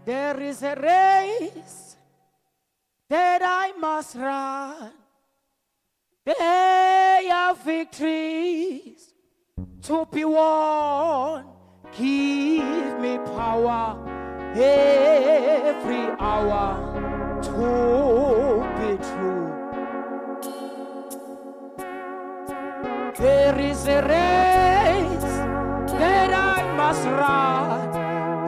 There is a race that I must run. There are victories to be won. Give me power every hour to be true. There is a race that I must run.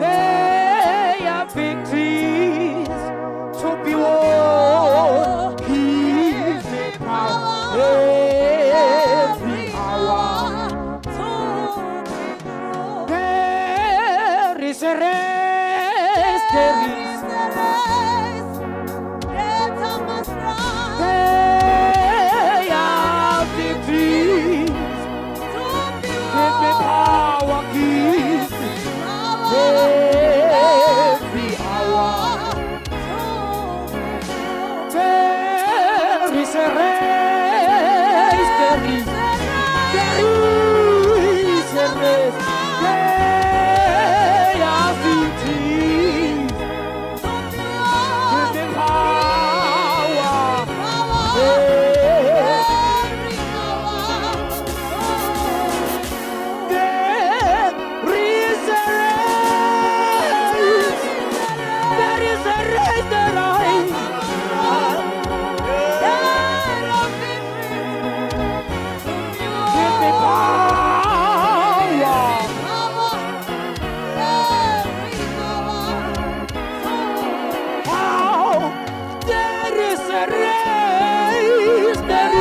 There are victories to be won. Give me power every hour. There is a race, there is a race that I must run. There are victories to be won. Give me power, give me every hour. There is a race, there is a race. There are victories. Give me power. There is a race. There is a race that I give me power. Oh, there is a race. There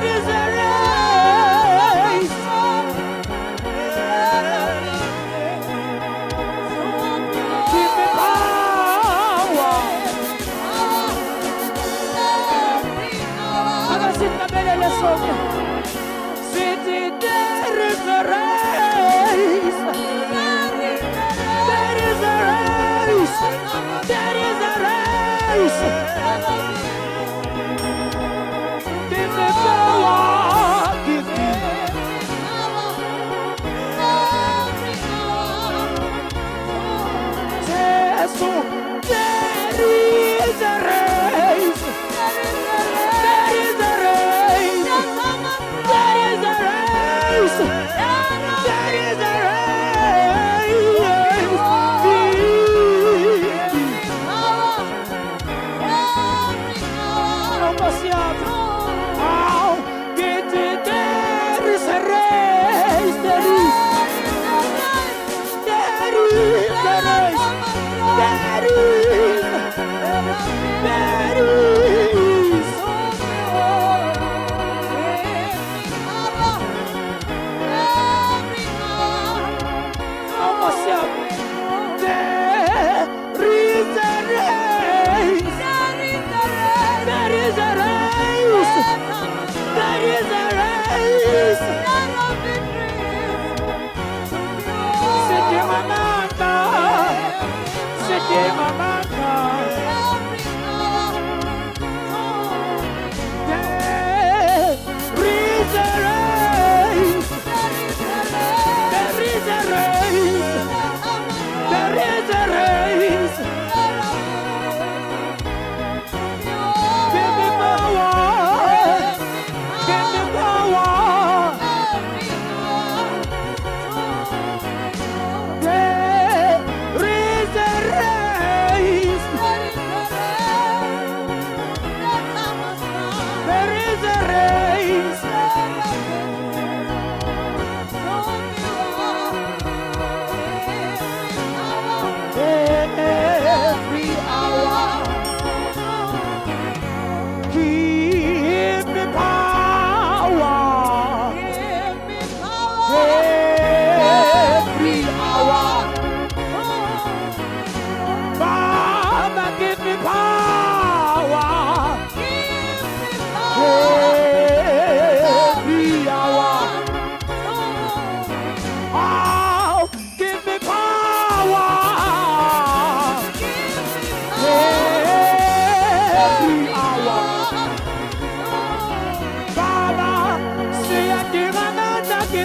is a race. Give me power. Agora bene le soglie. Senti, there is a race. There is a race. There is a race. Give me power. Give me Jesus. There is a race. There is a race. There is a race. There is a race. Non possiamo. Oh, get it. There is a race. There is a race. There is. Non possiamo. There is a race. There is a race. There is a race. Se ti manca. Se ti manca. There is a race. There is a race. There is a race. Give me power. Give me power. There is a race.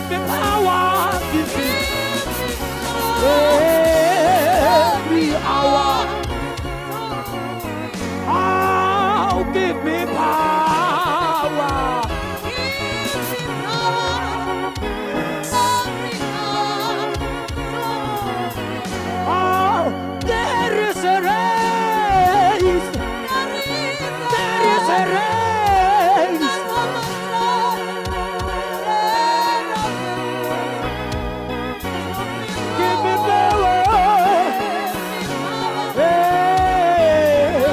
Give me power. Give me every hour. Oh, give me power. Oh, there is a race. There is a race. Give me power. Hey.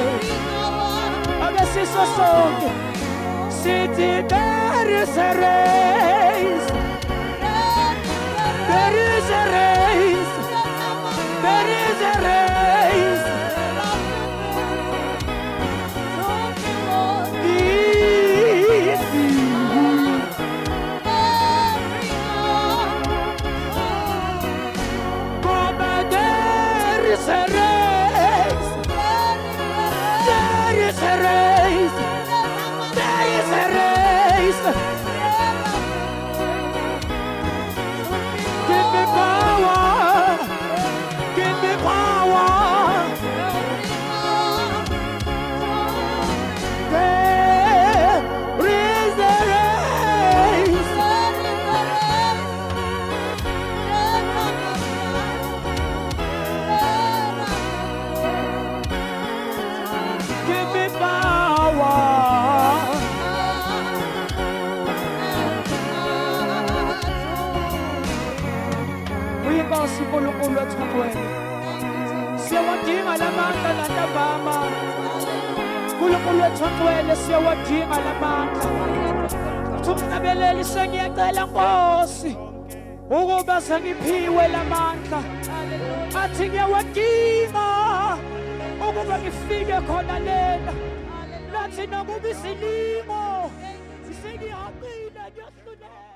Oh, this is a song. City, there is a race. There is a race. There is a race. Mama, there is a race. There is a race. There is a race. Give me power. Give me power. There is a race. Give me power. Uyinkosi uNkulunkulu wethu, siyawadinga lamandla nantambama. uNkulunkulu wethu ngcwele, siyawadinga lamandla. Umnabeleli sengiyacela Nkosi ukuba sengiphiwe lamandla. Athi ngiyawadinga ukuba ngifike khona lena. Nathi nakuba isilimo sengihambile ngiyahlulela.